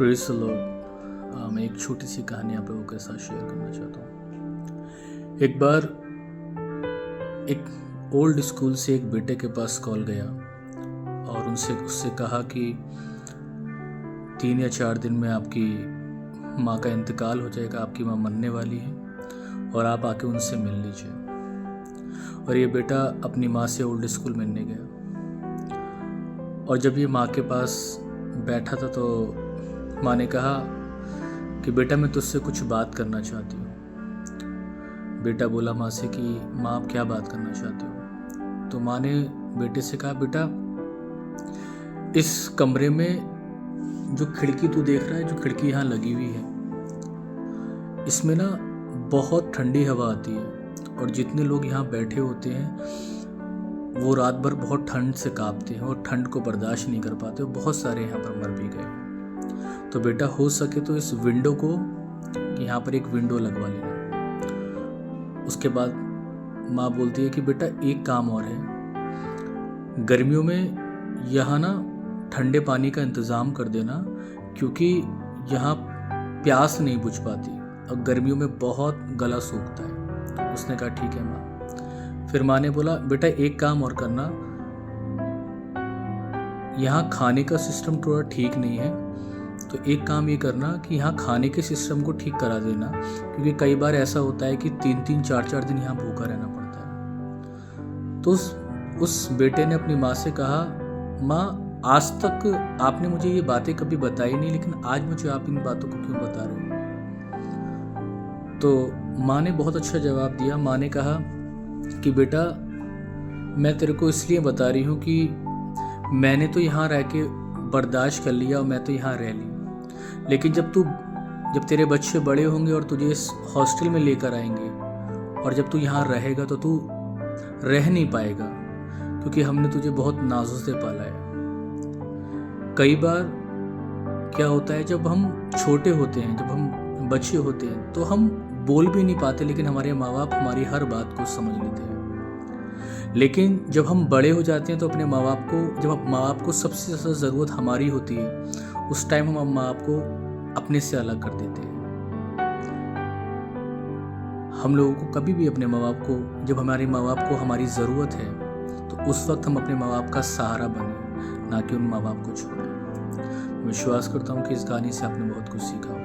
Praise the Lord. मैं एक छोटी सी कहानी आप लोगों के साथ शेयर करना चाहता हूँ। एक बार एक ओल्ड स्कूल से एक बेटे के पास कॉल गया और उनसे उससे कहा कि 3 या 4 दिन में आपकी माँ का इंतकाल हो जाएगा, आपकी माँ मरने वाली है और आप आके उनसे मिल लीजिए। और ये बेटा अपनी माँ से ओल्ड स्कूल मिलने गया और जब ये माँ के पास बैठा था तो माँ ने कहा कि बेटा मैं तुझसे कुछ बात करना चाहती हूँ। बेटा बोला माँ से कि माँ आप क्या बात करना चाहती हो? तो माँ ने बेटे से कहा बेटा इस कमरे में जो खिड़की तू देख रहा है, जो खिड़की यहाँ लगी हुई है, इसमें ना बहुत ठंडी हवा आती है और जितने लोग यहाँ बैठे होते हैं वो रात भर बहुत ठंड से कांपते हैं और ठंड को बर्दाश्त नहीं कर पाते और बहुत सारे यहाँ पर मर भी गए। तो बेटा हो सके तो इस विंडो को, यहाँ पर एक विंडो लगवा लेना। उसके बाद माँ बोलती है कि बेटा एक काम और है, गर्मियों में यहाँ ना ठंडे पानी का इंतज़ाम कर देना क्योंकि यहाँ प्यास नहीं बुझ पाती और गर्मियों में बहुत गला सूखता है। उसने कहा ठीक है माँ। फिर माँ ने बोला बेटा एक काम और करना, यहाँ खाने का सिस्टम थोड़ा ठीक नहीं है, तो एक काम ये करना कि यहाँ खाने के सिस्टम को ठीक करा देना क्योंकि कई बार ऐसा होता है कि 3-3 4-4 दिन यहाँ भूखा रहना पड़ता है। तो उस बेटे ने अपनी माँ से कहा माँ आज तक आपने मुझे ये बातें कभी बताई नहीं, लेकिन आज मुझे आप इन बातों को क्यों बता रहे हो? तो माँ ने बहुत अच्छा जवाब दिया। माँ ने कहा कि बेटा मैं तेरे को इसलिए बता रही हूँ कि मैंने तो यहाँ रह के बर्दाश्त कर लिया और मैं तो यहाँ रह ली, लेकिन जब तेरे बच्चे बड़े होंगे और तुझे इस हॉस्टल में लेकर आएंगे और जब तू यहाँ रहेगा तो तू रह नहीं पाएगा क्योंकि हमने तुझे बहुत नाजों से पाला है। कई बार क्या होता है जब हम छोटे होते हैं, जब हम बच्चे होते हैं तो हम बोल भी नहीं पाते, लेकिन हमारे माँ बाप हमारी हर बात को समझ लेते हैं। लेकिन जब हम बड़े हो जाते हैं तो अपने माँ बाप को, जब माँ बाप को सबसे ज़्यादा ज़रूरत हमारी होती है, उस टाइम हम माँ बाप को अपने से अलग कर देते हैं। हम लोगों को कभी भी अपने माँ बाप को, जब हमारे माँ बाप को हमारी ज़रूरत है तो उस वक्त हम अपने माँ बाप का सहारा बने, ना कि उन माँ बाप को छोड़ें। मैं विश्वास करता हूँ कि इस कहानी से आपने बहुत कुछ सीखा।